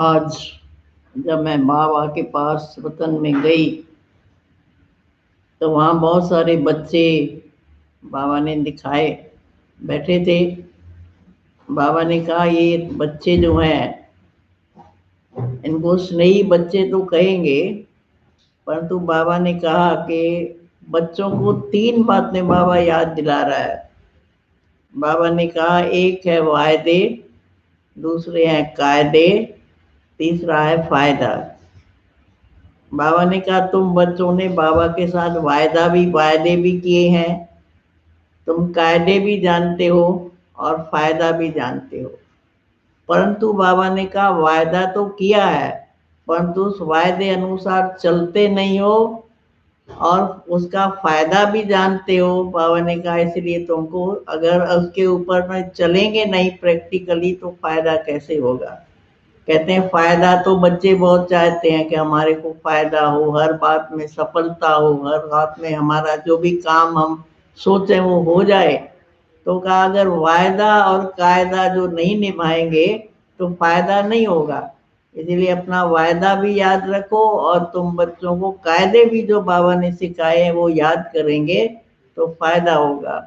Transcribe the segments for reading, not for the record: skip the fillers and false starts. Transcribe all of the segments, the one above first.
आज जब मैं बाबा के पास वतन में गई तो वहाँ बहुत सारे बच्चे बाबा ने दिखाए बैठे थे। बाबा ने कहा ये बच्चे जो हैं इनको स्नेही बच्चे तो कहेंगे, परंतु बाबा ने कहा कि बच्चों को तीन बातें बाबा याद दिला रहा है। बाबा ने कहा एक है वायदे, दूसरे हैं कायदे, तीसरा है फायदा। बाबा ने कहा तुम बच्चों ने बाबा के साथ वायदे भी किए हैं, तुम कायदे भी जानते हो और फायदा भी जानते हो। परंतु बाबा ने कहा वायदा तो किया है, परंतु उस वायदे अनुसार चलते नहीं हो और उसका फायदा भी जानते हो। बाबा ने कहा इसलिए तुमको अगर उसके ऊपर में चलेंगे नहीं प्रैक्टिकली तो फायदा कैसे होगा। कहते हैं फायदा तो बच्चे बहुत चाहते हैं कि हमारे को फायदा हो, हर बात में सफलता हो, हर बात में हमारा जो भी काम हम सोचे वो हो जाए। तो कहा अगर वायदा और कायदा जो नहीं निभाएंगे तो फायदा नहीं होगा। इसलिए अपना वायदा भी याद रखो और तुम बच्चों को कायदे भी जो बाबा ने सिखाए हैं वो याद करेंगे तो फायदा होगा।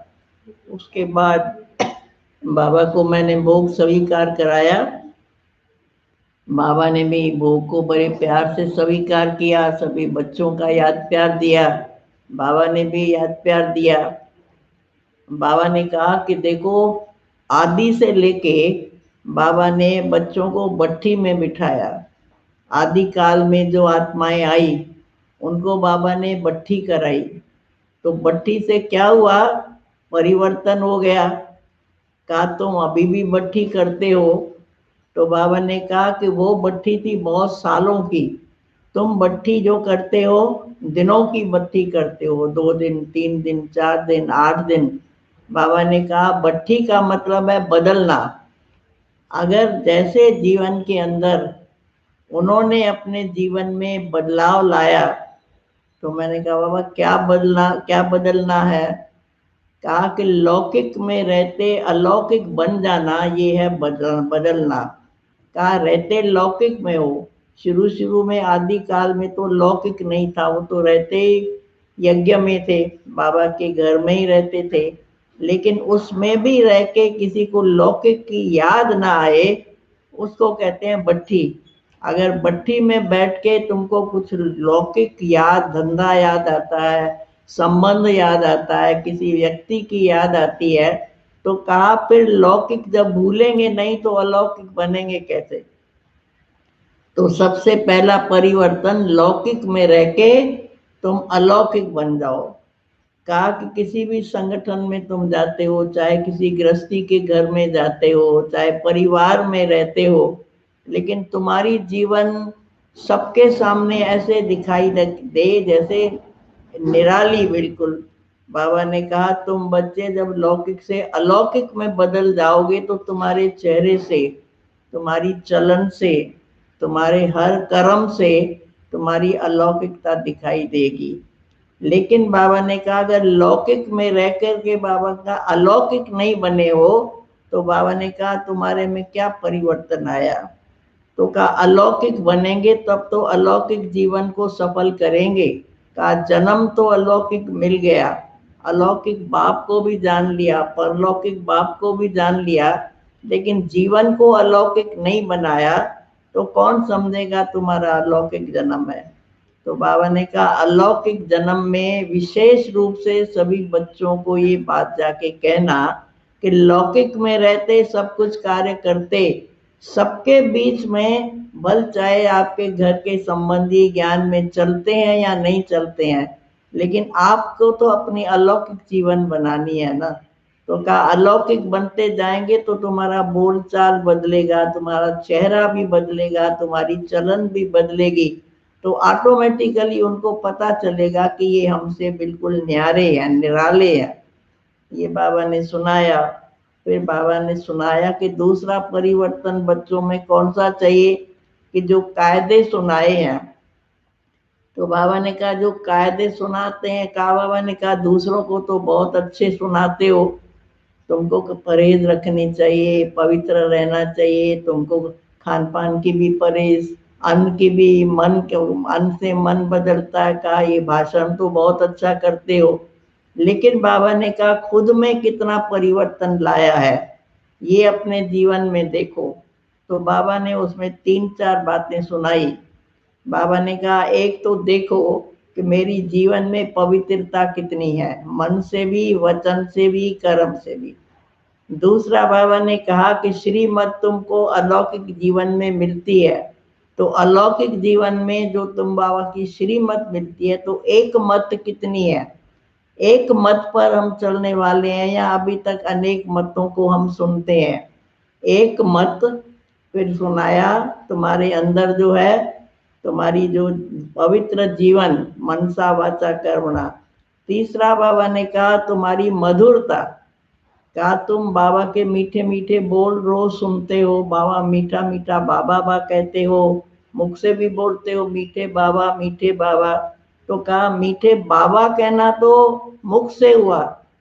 उसके बाद बाबा को मैंने भोग स्वीकार कराया। बाबा ने भी भोग को बड़े प्यार से स्वीकार किया, सभी बच्चों का याद प्यार दिया, बाबा ने भी याद प्यार दिया। बाबा ने कहा कि देखो आदि से लेके बाबा ने बच्चों को भट्ठी में बिठाया। आदि काल में जो आत्माएं आई उनको बाबा ने भट्ठी कराई, तो भट्ठी से क्या हुआ, परिवर्तन हो गया। कहा तुम अभी भी भट्ठी करते हो, तो बाबा ने कहा कि वो भट्ठी थी बहुत सालों की, तुम भट्ठी जो करते हो दिनों की भट्ठी करते हो, 2 दिन 3 दिन 4 दिन 8 दिन। बाबा ने कहा भट्ठी का मतलब है बदलना। अगर जैसे जीवन के अंदर उन्होंने अपने जीवन में बदलाव लाया, तो मैंने कहा बाबा क्या बदलना है। कहा कि लौकिक में रहते अलौकिक बन जाना ये है बदलना। कहा रहते लौकिक में हो, शुरू शुरू में आदि काल में तो लौकिक नहीं था, वो तो रहते यज्ञ में थे, बाबा के घर में ही रहते थे। लेकिन उसमें भी रह के किसी को लौकिक की याद ना आए उसको कहते हैं भट्ठी। अगर भट्ठी में बैठ के तुमको कुछ लौकिक याद धंधा याद आता है, संबंध याद आता है, किसी व्यक्ति की याद आती है, तो कहा फिर लौकिक जब भूलेंगे नहीं तो अलौकिक बनेंगे कैसे। तो सबसे पहला परिवर्तन लौकिक में रह के तुम अलौकिक बन जाओ। कहा कि किसी भी संगठन में तुम जाते हो, चाहे किसी गृहस्थी के घर में जाते हो, चाहे परिवार में रहते हो, लेकिन तुम्हारी जीवन सबके सामने ऐसे दिखाई दे जैसे निराली बिल्कुल। बाबा ने कहा तुम बच्चे जब लौकिक से अलौकिक में बदल जाओगे तो तुम्हारे चेहरे से, तुम्हारी चलन से, तुम्हारे हर कर्म से तुम्हारी अलौकिकता दिखाई देगी। लेकिन बाबा ने कहा अगर लौकिक में रह कर के बाबा का अलौकिक नहीं बने हो, तो बाबा ने कहा तुम्हारे में क्या परिवर्तन आया। तो कहा अलौकिक बनेंगे तब तो अलौकिक जीवन को सफल करेंगे। कहा जन्म तो अलौकिक मिल गया, अलौकिक बाप को भी जान लिया, परलौकिक बाप को भी जान लिया, लेकिन जीवन को अलौकिक नहीं बनाया तो कौन समझेगा तुम्हारा अलौकिक जन्म है। तो बाबा ने कहा अलौकिक जन्म में विशेष रूप से सभी बच्चों को ये बात जाके कहना कि लौकिक में रहते सब कुछ कार्य करते, सबके बीच में भल चाहे आपके घर के संबंधी ज्ञान में चलते हैं या नहीं चलते हैं, लेकिन आपको तो अपनी अलौकिक जीवन बनानी है ना। तो कहा अलौकिक बनते जाएंगे तो तुम्हारा बोलचाल बदलेगा, तुम्हारा चेहरा भी बदलेगा, तुम्हारी चलन भी बदलेगी, तो ऑटोमेटिकली उनको पता चलेगा कि ये हमसे बिल्कुल न्यारे हैं, निराले हैं। ये बाबा ने सुनाया। फिर बाबा ने सुनाया कि दूसरा परिवर्तन बच्चों में कौन सा चाहिए, कि जो कायदे सुनाए हैं। तो बाबा ने कहा जो कायदे सुनाते हैं, कहा बाबा ने कहा दूसरों को तो बहुत अच्छे सुनाते हो, तुमको परहेज रखनी चाहिए, पवित्र रहना चाहिए, तुमको खान पान की भी परहेज, अन्न की भी, अन्न से मन बदलता है। कहा ये भाषण तो बहुत अच्छा करते हो, लेकिन बाबा ने कहा खुद में कितना परिवर्तन लाया है ये अपने जीवन में देखो। तो बाबा ने उसमें 3-4 बातें सुनाई। बाबा ने कहा एक तो देखो कि मेरी जीवन में पवित्रता कितनी है, मन से भी, वचन से भी, कर्म से भी। दूसरा बाबा ने कहा कि श्रीमत तुमको अलौकिक जीवन में मिलती है, तो अलौकिक जीवन में जो तुम बाबा की श्रीमत मिलती है, तो एक मत कितनी है, एक मत पर हम चलने वाले हैं या अभी तक अनेक मतों को हम सुनते हैं। एक मत फिर सुनाया, तुम्हारे अंदर जो है, तुम्हारी जो पवित्र जीवन, मनसा वाचा कर्मणा। तीसरा बाबा ने कहा तुम्हारी मधुरता, कहा तुम बाबा के मीठे मीठे बोल रोज सुनते हो, बाबा मीठा मीठा बाबा बा कहते हो, मुख से भी बोलते हो मीठे बाबा मीठे बाबा। तो कहा मीठे बाबा कहना तो मुख से हुआ,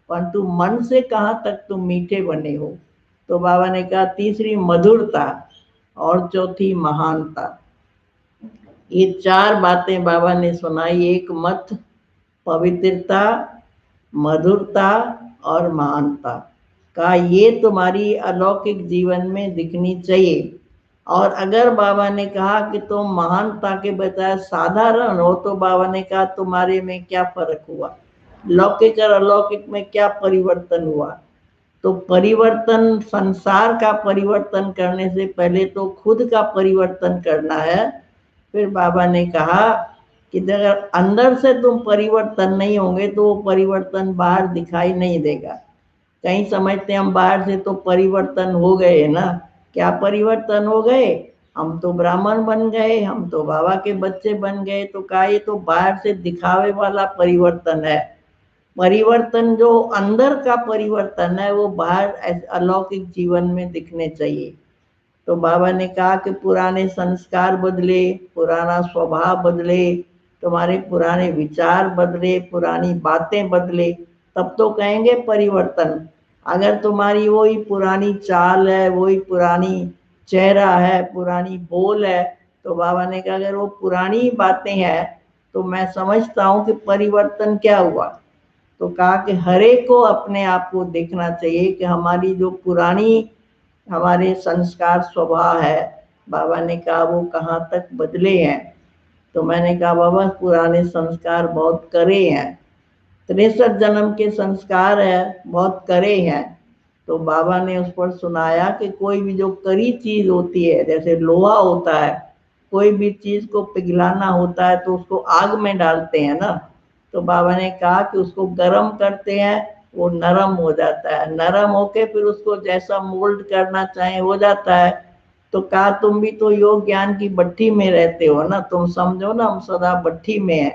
परंतु मन से कहाँ तक तुम मीठे बने हो। तो बाबा ने कहा तीसरी मधुरता और चौथी महानता। ये 4 बातें बाबा ने सुनाई, एक मत, पवित्रता, मधुरता और महानता। कहा ये तुम्हारी अलौकिक जीवन में दिखनी चाहिए। और अगर बाबा ने कहा कि तुम महानता के बजाय साधारण हो, तो बाबा ने कहा तुम्हारे में क्या फर्क हुआ, लौकिक और अलौकिक में क्या परिवर्तन हुआ। तो परिवर्तन, संसार का परिवर्तन करने से पहले तो खुद का परिवर्तन करना है। फिर बाबा ने कहा कि अगर अंदर से तुम परिवर्तन नहीं होंगे तो वो परिवर्तन बाहर दिखाई नहीं देगा। कहीं समझते हम बाहर से तो परिवर्तन हो गए है ना, क्या परिवर्तन हो गए, हम तो ब्राह्मण बन गए, हम तो बाबा के बच्चे बन गए। तो कहा ये तो बाहर से दिखावे वाला परिवर्तन है। परिवर्तन जो अंदर का परिवर्तन है वो बाहर अलौकिक जीवन में दिखने चाहिए। तो बाबा ने कहा कि पुराने संस्कार बदले, पुराना स्वभाव बदले, तुम्हारे पुराने विचार बदले, पुरानी बातें बदले, तब तो कहेंगे परिवर्तन। अगर तुम्हारी वही पुरानी चाल है, वही पुरानी चेहरा है, पुरानी बोल है, तो बाबा ने कहा अगर वो पुरानी बातें हैं तो मैं समझता हूँ कि परिवर्तन क्या हुआ। तो कहा कि हर एक को अपने आप को देखना चाहिए कि हमारी जो पुरानी हमारे संस्कार स्वभाव है, बाबा ने कहा वो कहाँ तक बदले हैं। तो मैंने कहा बाबा पुराने संस्कार बहुत करे हैं, 63 जन्म के संस्कार है, बहुत करे हैं। तो बाबा ने उस पर सुनाया कि कोई भी जो करी चीज होती है, जैसे लोहा होता है, कोई भी चीज को पिघलाना होता है तो उसको आग में डालते हैं ना। तो बाबा ने कहा कि उसको गर्म करते हैं, वो नरम हो जाता है, नरम होके फिर उसको जैसा मोल्ड करना चाहे हो जाता है। तो कहा तुम भी तो योग ज्ञान की भट्टी में रहते हो ना, तुम समझो ना हम सदा भट्टी में है।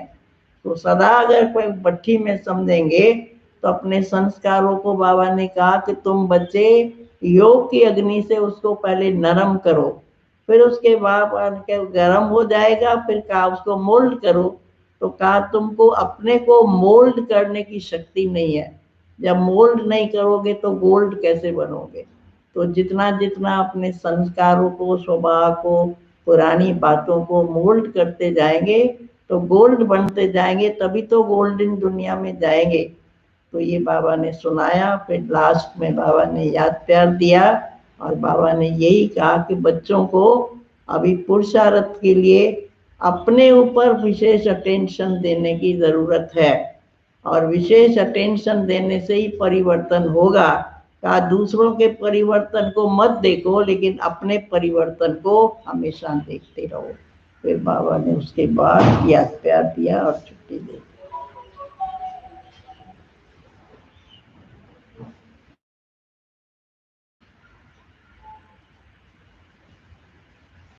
तो सदा अगर कोई भट्टी में समझेंगे तो अपने संस्कारों को बाबा ने कहा कि तुम बच्चे योग की अग्नि से उसको पहले नरम करो, फिर उसके बाद गर्म हो जाएगा, फिर कहा उसको मोल्ड करो। तो कहा तुमको अपने को मोल्ड करने की शक्ति नहीं है, जब मोल्ड नहीं करोगे तो गोल्ड कैसे बनोगे। तो जितना जितना अपने संस्कारों को, स्वभाव को, पुरानी बातों को मोल्ड करते जाएंगे तो गोल्ड बनते जाएंगे, तभी तो गोल्डन दुनिया में जाएंगे। तो ये बाबा ने सुनाया। फिर लास्ट में बाबा ने याद प्यार दिया और बाबा ने यही कहा कि बच्चों को अभी पुरुषार्थ के लिए अपने ऊपर विशेष अटेंशन देने की जरूरत है, और विशेष अटेंशन देने से ही परिवर्तन होगा। कहा दूसरों के परिवर्तन को मत देखो, लेकिन अपने परिवर्तन को हमेशा देखते रहो। फिर बाबा ने उसके बाद याद प्यार दिया और छुट्टी दी।